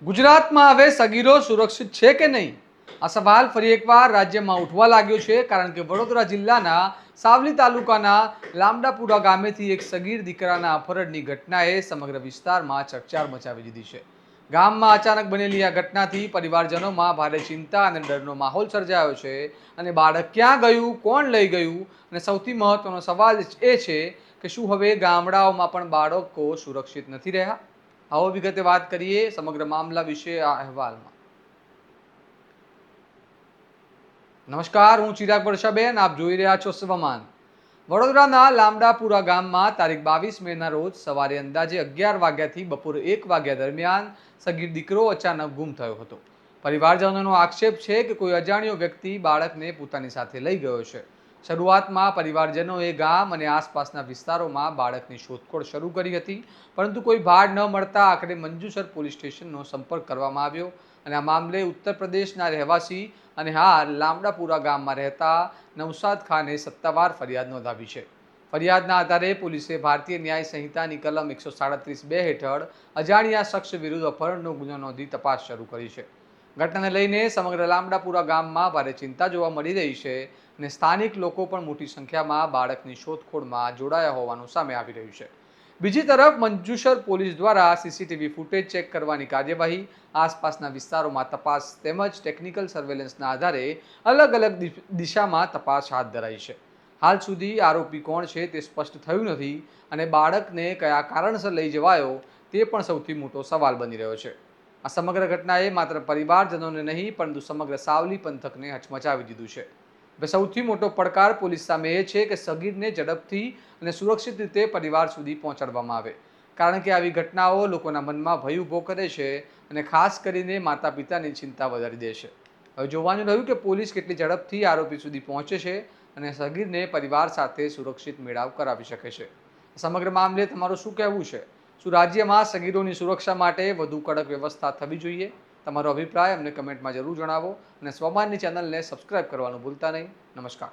ગુજરાતમાં હવે સગીરો સુરક્ષિત છે કે નહીં? આ સવાલ ફરી એકવાર રાજ્યમાં ઉઠવા લાગ્યો છે, કારણ કે વડોદરા જિલ્લાના સાવલી તાલુકાના લામડાપુરા ગામેથી એક સગીર દીકરાના અપહરણની ઘટનાએ સમગ્ર વિસ્તારમાં ચકચાર મચાવી દીધી છે. ગામમાં અચાનક બનેલી આ ઘટનાથી પરિવારજનોમાં ભારે ચિંતા અને ડરનો માહોલ સર્જાયો છે. અને બાળક ક્યાં ગયું, કોણ લઈ ગયું, અને સૌથી મહત્વનો સવાલ એ છે કે શું હવે ગામડાઓમાં પણ બાળકો સુરક્ષિત નથી રહ્યા? આવો વિગતે વાત કરીએ સમગ્ર મામલા વિશે આ અહેવાલમાં. નમસ્કાર, હું ચિરાગ વર્ષાબેન, આપ જોઈ રહ્યા છો સ્વમાન. વડોદરાના લામડાપુરા ગામમાં તારીખ 22 મેના રોજ સવારે અંદાજે 11 વાગ્યાથી બપોરે 1 વાગ્યા દરમિયાન સગીર દીકરો અચાનક ગુમ થયો હતો. પરિવારજનોનો આક્ષેપ છે કે કોઈ અજાણ્યો વ્યક્તિ બાળકને પોતાની સાથે લઈ ગયો છે. શરૂઆતમાં પરિવારજનોએ ગામ અને આસપાસના વિસ્તારોમાં બાળકની શોધખોળ શરૂ કરી હતી, પરંતુ કોઈ ભાડ ન મળતા આખરે મંજુસર પોલીસ સ્ટેશનનો સંપર્ક કરવામાં આવ્યો. અને આ મામલે ઉત્તર પ્રદેશના રહેવાસી અને હાલ લામડાપુરા ગામમાં રહેતા નવસાદ ખાને સત્તાવાર ફરિયાદ નોંધાવી છે. ફરિયાદના આધારે પોલીસે ભારતીય ન્યાય સંહિતાની કલમ 137(2) હેઠળ અજાણ્યા શખ્સ વિરુદ્ધ અપહરણનો ગુનો નોંધી તપાસ શરૂ કરી છે. ઘટનાને લઈને સમગ્ર લામડાપુરા ગામમાં ભારે ચિંતા જોવા મળી રહી છે અને સ્થાનિક લોકો પણ મોટી સંખ્યામાં બાળકની શોધખોળમાં જોડાયા હોવાનું સામે આવી રહ્યું છે. બીજી તરફ મંજુસર પોલીસ દ્વારા સીસીટીવી ફૂટેજ ચેક કરવાની કાર્યવાહી, આસપાસના વિસ્તારોમાં તપાસ તેમજ ટેકનિકલ સર્વેલન્સના આધારે અલગ અલગ દિશામાં તપાસ હાથ ધરાઈ છે. હાલ સુધી આરોપી કોણ છે તે સ્પષ્ટ થયું નથી અને બાળકને કયા કારણસર લઈ જવાયો તે પણ સૌથી મોટો સવાલ બની રહ્યો છે. આ સમગ્ર ઘટનાએ માત્ર પરિવારજનોને નહીં પરંતુ સમગ્ર સાવલી પંથકને હચમચાવી દીધું છે. હવે સૌથી મોટો પડકાર પોલીસ સામે એ છે કે સગીરને ઝડપથી અને સુરક્ષિત રીતે પરિવાર સુધી પહોંચાડવામાં આવે, કારણ કે આવી ઘટનાઓ લોકોના મનમાં ભય ઊભો કરે છે અને ખાસ કરીને માતા પિતાની ચિંતા વધારી દે છે. હવે જોવાનું રહ્યું કે પોલીસ કેટલી ઝડપથી આરોપી સુધી પહોંચે છે અને સગીરને પરિવાર સાથે સુરક્ષિત મેળાવ કરાવી શકે છે. સમગ્ર મામલે તમારું શું કહેવું છે? શું રાજ્યમાં સગીરોની સુરક્ષા માટે વધુ કડક વ્યવસ્થા થવી જોઈએ? તમારો અભિપ્રાય અમને કમેન્ટમાં જરૂર જણાવો અને સ્વમાનની ચેનલને સબસ્ક્રાઇબ કરવાનું ભૂલતા નહીં. નમસ્કાર.